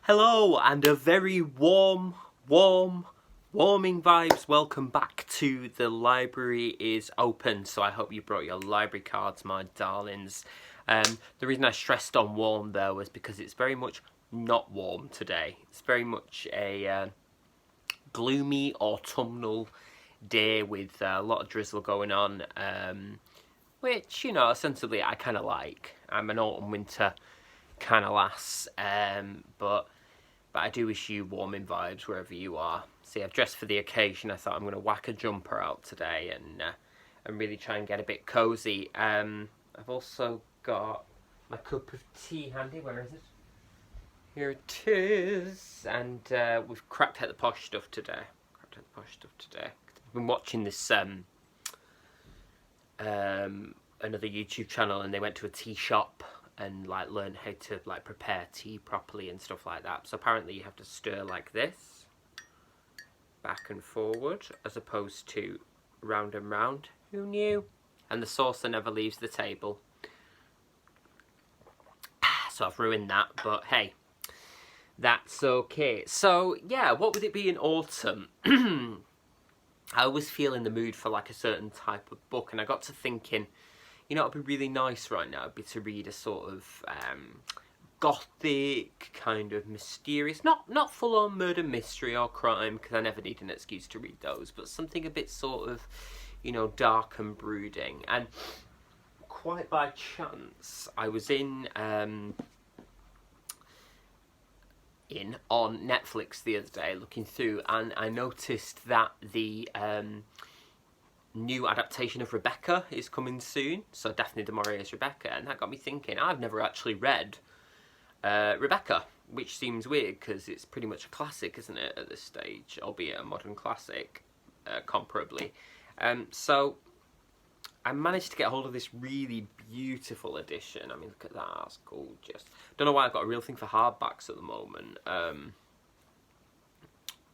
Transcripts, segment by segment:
Hello and a very warming vibes. Welcome back to The Library is Open. So I hope you brought your library cards, my darlings. The reason I stressed on warm though was because it's very much not warm today. It's very much a gloomy autumnal day with a lot of drizzle going on, which, you know, sensibly I kind of like. I'm an autumn winter kind of lass, but I do wish you warming vibes wherever you are. See, I've dressed for the occasion. I thought I'm going to whack a jumper out today and really try and get a bit cozy. I've also got my cup of tea handy. Where is it? Here it is. And we've cracked out the posh stuff today. I've been watching this another YouTube channel, and they went to a tea shop and like learn how to like prepare tea properly and stuff like that. So apparently you have to stir like this, back and forward, as opposed to round and round. Who knew? And the saucer never leaves the table. So I've ruined that, but hey, that's okay. So yeah, what would it be in autumn? I always feel in the mood for like a certain type of book, and I got to thinking, you know, it'd be really nice right now to read a sort of gothic, kind of mysterious, not full-on murder mystery or crime, because I never need an excuse to read those, but something a bit sort of, you know, dark and brooding. And quite by chance, I was in on Netflix the other day looking through, and I noticed that the new adaptation of Rebecca is coming soon. So Daphne du Maurier's Rebecca, and that got me thinking, I've never actually read Rebecca, which seems weird because it's pretty much a classic, isn't it, at this stage, albeit a modern classic, comparably. So I managed to get hold of this really beautiful edition. I mean, look at that, that's gorgeous. Don't know why I've got a real thing for hardbacks at the moment.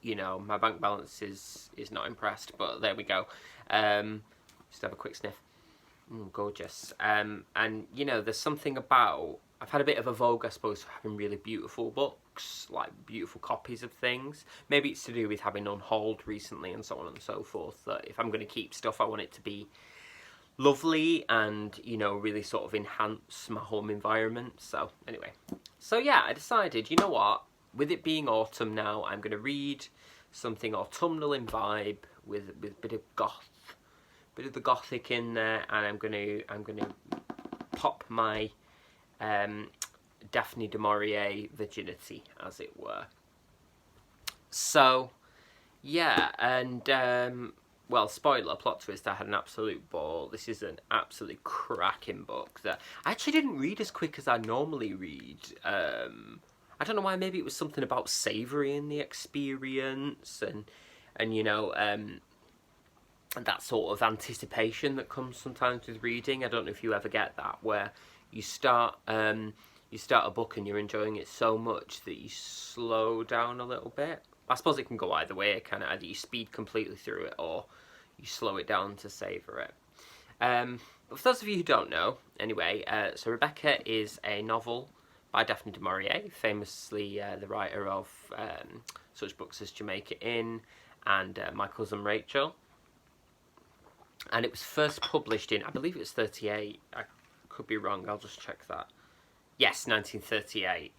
You know, my bank balance is not impressed, but there we go. Just have a quick sniff. Gorgeous. And, you know, there's something about... I've had a bit of a vogue, I suppose, for having really beautiful books, like beautiful copies of things. Maybe it's to do with having unhauled recently and so on and so forth, that if I'm going to keep stuff, I want it to be lovely and, you know, really sort of enhance my home environment. So, anyway. So, yeah, I decided, you know what? With it being autumn now, I'm going to read something autumnal in vibe with a bit of the gothic in there, and I'm going to pop my Daphne du Maurier virginity, as it were. So, yeah, and well, spoiler, plot twist, I had an absolute ball. This is an absolutely cracking book that I actually didn't read as quick as I normally read. I don't know why. Maybe it was something about savoury in the experience, and you know, that sort of anticipation that comes sometimes with reading. I don't know if you ever get that, where you start a book and you're enjoying it so much that you slow down a little bit. I suppose it can go either way. Kind of either you speed completely through it or you slow it down to savour it. But for those of you who don't know, anyway, so Rebecca is a novel by Daphne du Maurier, famously the writer of such books as Jamaica Inn and My Cousin Rachel. And it was first published in, I believe it's 38, I could be wrong, I'll just check that. Yes, 1938.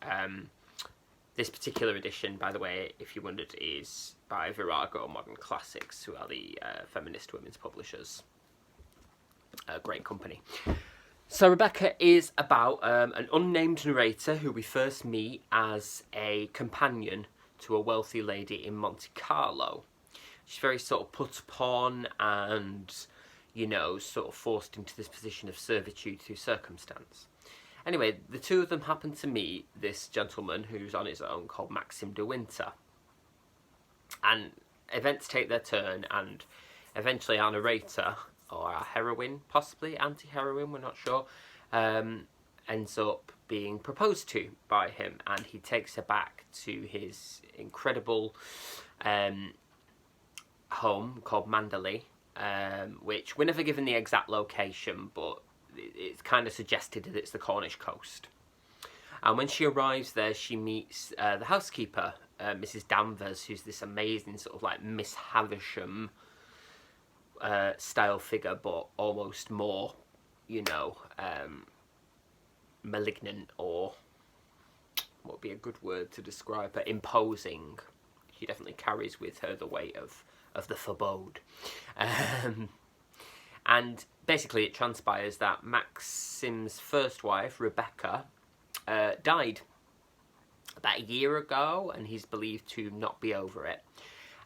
This particular edition, by the way, if you wondered, is by Virago Modern Classics, who are the feminist women's publishers. A great company. So Rebecca is about an unnamed narrator who we first meet as a companion to a wealthy lady in Monte Carlo. She's very sort of put upon and, you know, sort of forced into this position of servitude through circumstance. Anyway, the two of them happen to meet this gentleman who's on his own called Maxim de Winter. And events take their turn, and eventually our narrator, or our heroine, possibly anti-heroine, we're not sure, ends up being proposed to by him, and he takes her back to his incredible home called Mandalay, which we're never given the exact location, but it's kind of suggested that it's the Cornish coast. And when she arrives there, she meets the housekeeper, Mrs. Danvers, who's this amazing sort of like Miss Havisham style figure, but almost more, you know, malignant, or what would be a good word to describe her, imposing. She definitely carries with her the weight of the forebode. And basically it transpires that Maxim's first wife, Rebecca, died about a year ago, and he's believed to not be over it.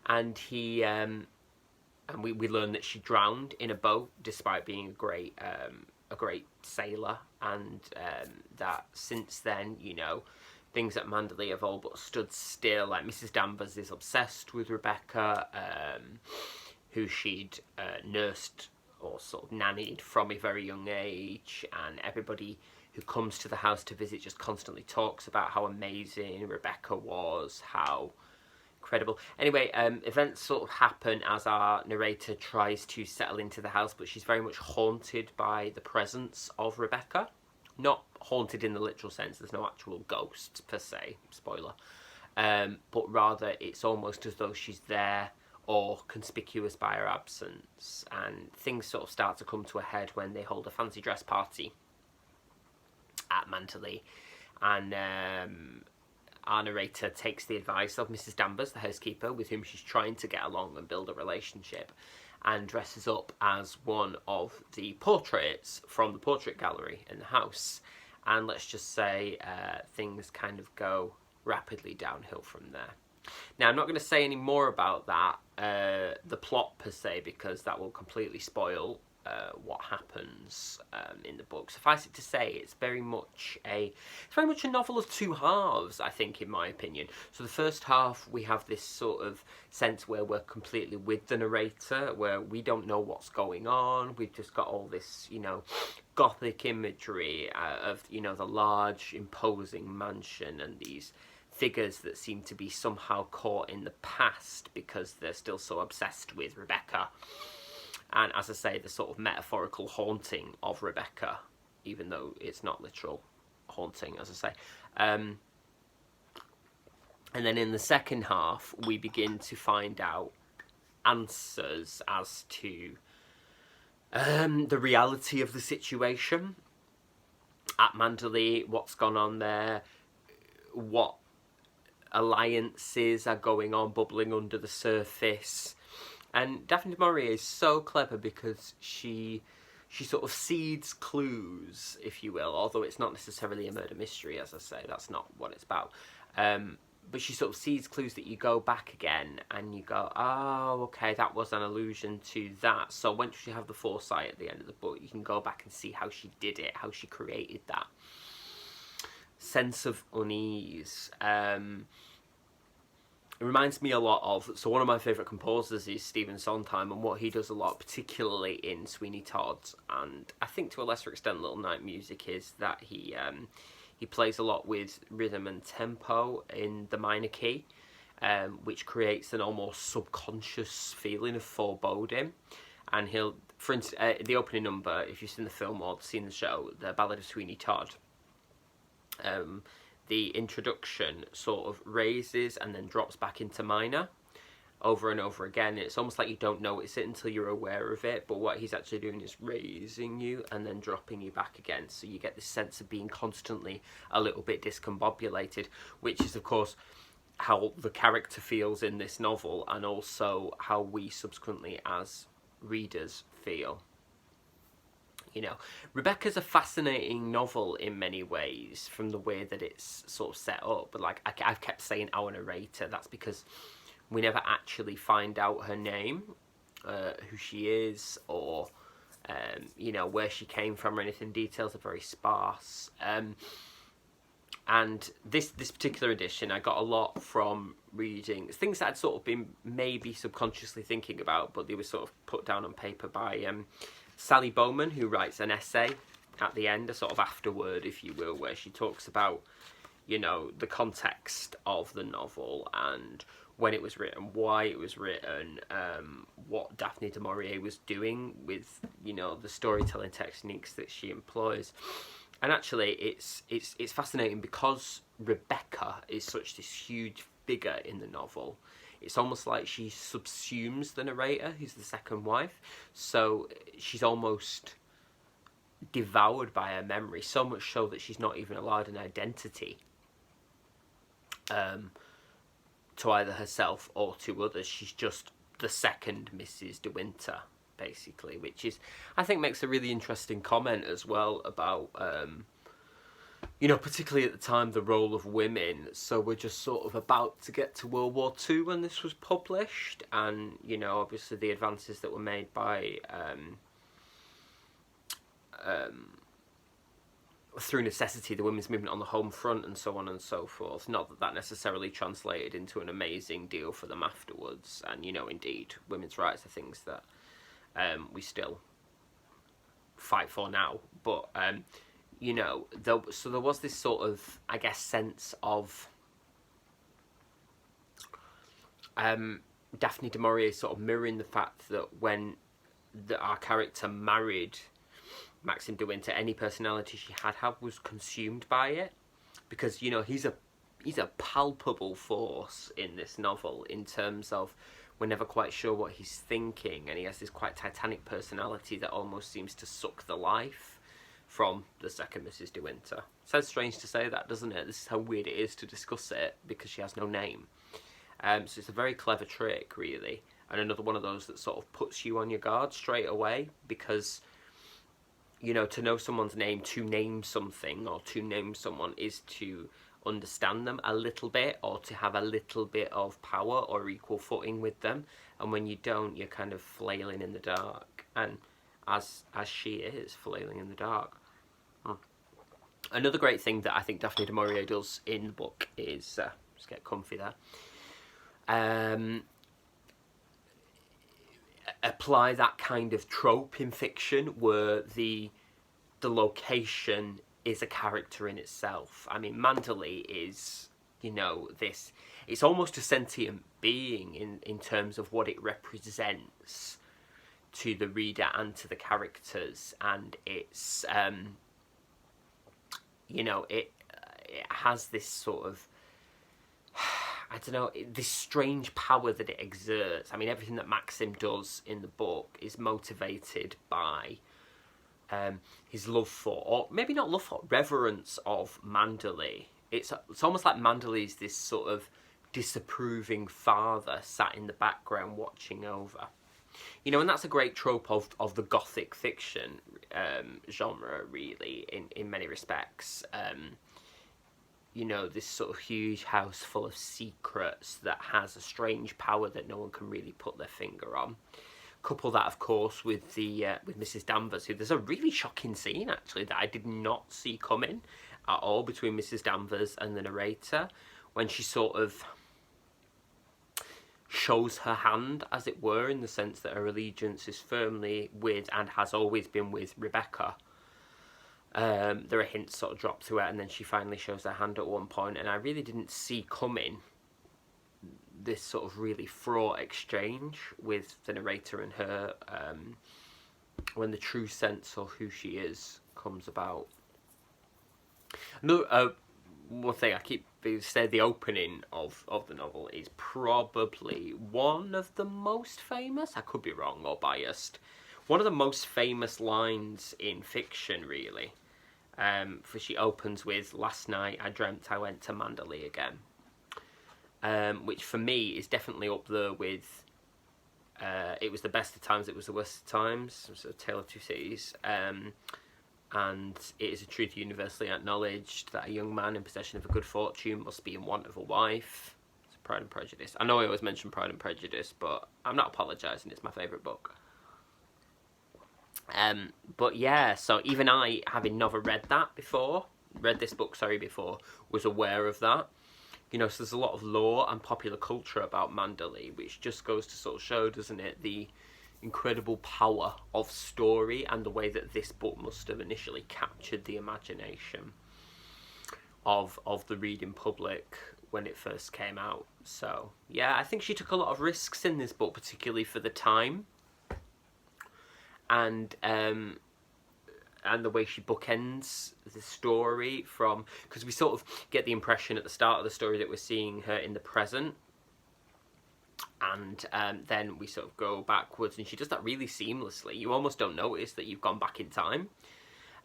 And he and we learn that she drowned in a boat despite being a great sailor, and that since then, you know, things at Manderley have all but stood still. Like Mrs. Danvers is obsessed with Rebecca, who she'd nursed or sort of nannied from a very young age, and everybody who comes to the house to visit just constantly talks about how amazing Rebecca was, how incredible. Anyway, events sort of happen as our narrator tries to settle into the house, but she's very much haunted by the presence of Rebecca. Not haunted in the literal sense, there's no actual ghosts per se, spoiler, but rather it's almost as though she's there or conspicuous by her absence, and things sort of start to come to a head when they hold a fancy dress party at Manderley, and our narrator takes the advice of Mrs. Danvers, the housekeeper, with whom she's trying to get along and build a relationship, and dresses up as one of the portraits from the portrait gallery in the house. And let's just say things kind of go rapidly downhill from there. Now, I'm not going to say any more about that, the plot per se, because that will completely spoil what happens in the book. Suffice it to say, it's very much a novel of two halves, I think, in my opinion. So the first half, we have this sort of sense where we're completely with the narrator, where we don't know what's going on. We've just got all this, you know, gothic imagery of, you know, the large, imposing mansion and these figures that seem to be somehow caught in the past because they're still so obsessed with Rebecca. And as I say, the sort of metaphorical haunting of Rebecca, even though it's not literal haunting, as I say. And then in the second half, we begin to find out answers as to the reality of the situation at Manderley, what's gone on there, what alliances are going on, bubbling under the surface. And Daphne du Maurier is so clever because she sort of seeds clues, if you will, although it's not necessarily a murder mystery, as I say, that's not what it's about. But she sort of seeds clues that you go back again and you go, oh, okay, that was an allusion to that. So once you have the foresight at the end of the book, you can go back and see how she did it, how she created that sense of unease. It reminds me a lot of, so one of my favourite composers is Stephen Sondheim, and what he does a lot, particularly in Sweeney Todd, and I think to a lesser extent Little Night Music, is that he plays a lot with rhythm and tempo in the minor key, which creates an almost subconscious feeling of foreboding. And he'll, for instance, the opening number, if you've seen the film or seen the show, the Ballad of Sweeney Todd, the introduction sort of raises and then drops back into minor over and over again. It's almost like you don't notice it until you're aware of it, but what he's actually doing is raising you and then dropping you back again, so you get this sense of being constantly a little bit discombobulated, which is of course how the character feels in this novel, and also how we subsequently as readers feel. You know, Rebecca's a fascinating novel in many ways from the way that it's sort of set up, but like I've kept saying our narrator, that's because we never actually find out her name, who she is, or you know, where she came from or anything. Details are very sparse. And this particular edition, I got a lot from reading things that I'd sort of been maybe subconsciously thinking about, but they were sort of put down on paper by Sally Bowman, who writes an essay at the end, a sort of afterword, if you will, where she talks about, you know, the context of the novel and when it was written, why it was written, what Daphne du Maurier was doing with, you know, the storytelling techniques that she employs. And actually, it's fascinating because Rebecca is such this huge figure in the novel. It's almost like she subsumes the narrator, who's the second wife. So she's almost devoured by her memory, so much so that she's not even allowed an identity to either herself or to others. She's just the second Mrs. De Winter, basically, which is, I think, makes a really interesting comment as well about, particularly at the time, the role of women. So we're just sort of about to get to World War II when this was published, and, obviously the advances that were made by, through necessity, the women's movement on the home front and so on and so forth. Not that that necessarily translated into an amazing deal for them afterwards. And, indeed, women's rights are things that we still fight for now. But, so there was this sort of, I guess, sense of Daphne du Maurier sort of mirroring the fact that when our character married Maxim de Winter, any personality she had was consumed by it, because he's a palpable force in this novel in terms of we're never quite sure what he's thinking, and he has this quite titanic personality that almost seems to suck the life from the second Mrs. De Winter. Sounds strange to say that, doesn't it? This is how weird it is to discuss it because she has no name. So it's a very clever trick, really, and another one of those that sort of puts you on your guard straight away, because to know someone's name, to name something, or to name someone is to understand them a little bit, or to have a little bit of power or equal footing with them. And when you don't, you're kind of flailing in the dark. And as she is flailing in the dark. Another great thing that I think Daphne du Maurier does in the book is, just get comfy there, apply that kind of trope in fiction where the location is a character in itself. I mean, Manderley is, this, it's almost a sentient being in terms of what it represents to the reader and to the characters, and it's, it has this sort of, I don't know, this strange power that it exerts. I mean, everything that Maxim does in the book is motivated by his love for, or maybe not love for, reverence of Manderley. It's almost like Manderley's this sort of disapproving father sat in the background watching over. And that's a great trope of the gothic fiction genre, really, in many respects. This sort of huge house full of secrets that has a strange power that no one can really put their finger on. Couple that, of course, with with Mrs. Danvers, who there's a really shocking scene, actually, that I did not see coming at all between Mrs. Danvers and the narrator, when she sort of shows her hand, as it were, in the sense that her allegiance is firmly with, and has always been with, Rebecca. There are hints sort of dropped through it, and then she finally shows her hand at one point, and I really didn't see coming this sort of really fraught exchange with the narrator and her, when the true sense of who she is comes about. Another, one thing I keep saying, the opening of the novel is probably one of the most famous, I could be wrong or biased, one of the most famous lines in fiction, really. For she opens with, "Last night I dreamt I went to Manderley again." Which for me is definitely up there with it was the best of times, it was the worst of times, so Tale of Two Cities. And it is a truth universally acknowledged that a young man in possession of a good fortune must be in want of a wife. It's Pride and Prejudice. I know I always mention Pride and Prejudice, but I'm not apologising, it's my favourite book. But yeah, so even I, having never read this book before, was aware of that. So there's a lot of lore and popular culture about Manderley, which just goes to sort of show, doesn't it, the incredible power of story and the way that this book must have initially captured the imagination of the reading public when it first came out. So yeah, I think she took a lot of risks in this book, particularly for the time. And and the way she bookends the story from, because we sort of get the impression at the start of the story that we're seeing her in the present, and then we sort of go backwards, and she does that really seamlessly. You almost don't notice that you've gone back in time,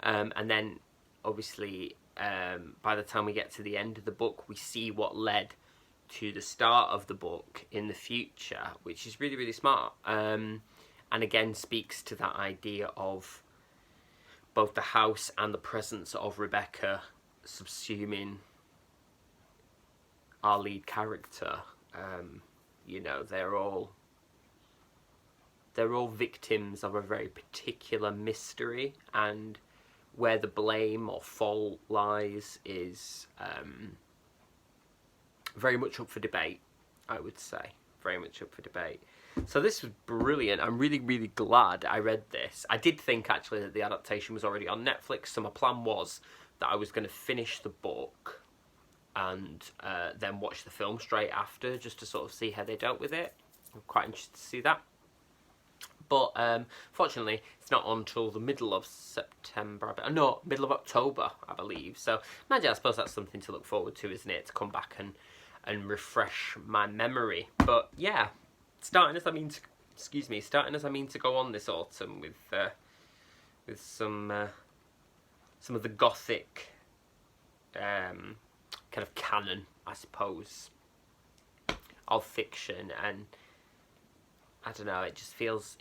and then obviously by the time we get to the end of the book, we see what led to the start of the book in the future, which is really, really smart, and again speaks to that idea of both the house and the presence of Rebecca subsuming our lead character. You know, they're all victims of a very particular mystery, and where the blame or fault lies is very much up for debate, I would say. Very much up for debate. So this was brilliant. I'm really, really glad I read this. I did think, actually, that the adaptation was already on Netflix, so my plan was that I was going to finish the book and then watch the film straight after, just to sort of see how they dealt with it. I'm quite interested to see that. But fortunately, it's not until the middle of September, no, middle of October, I believe. So imagine, I suppose that's something to look forward to, isn't it? To come back and refresh my memory. But yeah, starting as I mean to go on this autumn with some of the gothic kind of canon, I suppose, of fiction, and I don't know, it just feels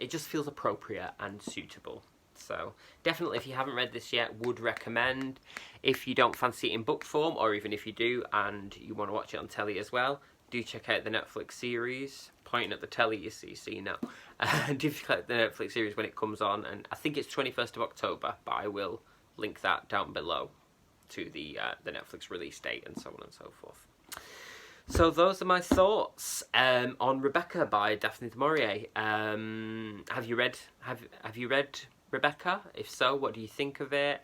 appropriate and suitable. So definitely, if you haven't read this yet, would recommend. If you don't fancy it in book form, or even if you do and you want to watch it on telly as well, do check out the Netflix series. Pointing at the telly, you see, so you know. Do check out the Netflix series when it comes on, and I think it's 21st of October, but I will link that down below to the Netflix release date and so on and so forth. So those are my thoughts on Rebecca by Daphne du Maurier. Have you read Rebecca? If so, what do you think of it?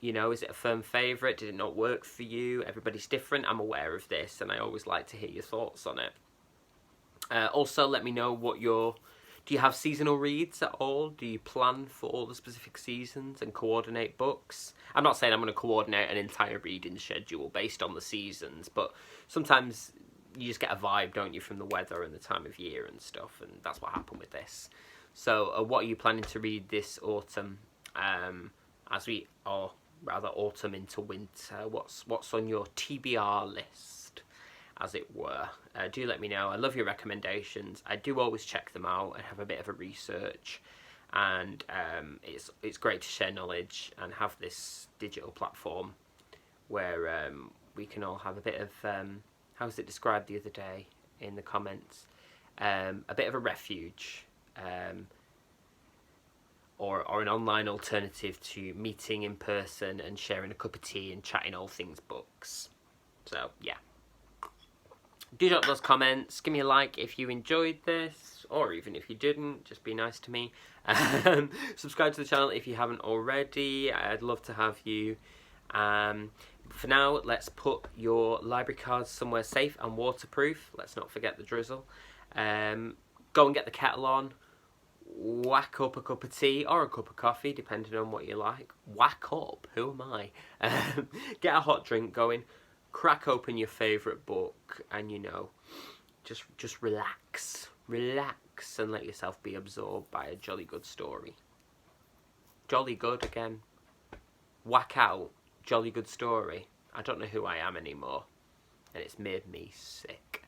You know, is it a firm favourite? Did it not work for you? Everybody's different. I'm aware of this, and I always like to hear your thoughts on it. Also, let me know what do you have seasonal reads at all? Do you plan for all the specific seasons and coordinate books? I'm not saying I'm going to coordinate an entire reading schedule based on the seasons, but sometimes you just get a vibe, don't you, from the weather and the time of year and stuff, and that's what happened with this. So what are you planning to read this autumn, autumn into winter? What's on your TBR list, as it were? Do let me know. I love your recommendations. I do always check them out and have a bit of a research, and it's great to share knowledge and have this digital platform where we can all have a bit of how was it described the other day in the comments, a bit of a refuge, or an online alternative to meeting in person and sharing a cup of tea and chatting all things books. So yeah, do drop those comments, give me a like if you enjoyed this, or even if you didn't, just be nice to me. Subscribe to the channel if you haven't already. I'd love to have you. For now, let's put your library cards somewhere safe and waterproof. Let's not forget the drizzle. Go and get the kettle on. Whack up a cup of tea or a cup of coffee, depending on what you like. Whack up? Who am I? Get a hot drink going. Crack open your favourite book, and you know, just relax and let yourself be absorbed by a jolly good story. Jolly good again. Whack out. Jolly good story. I don't know who I am anymore, and it's made me sick.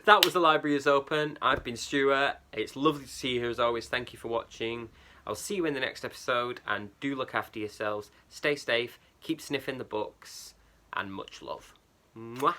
That was The Library is Open. I've been Stuart. It's lovely to see you here as always. Thank you for watching. I'll see you in the next episode, and do look after yourselves. Stay safe, keep sniffing the books, and much love. Mwah!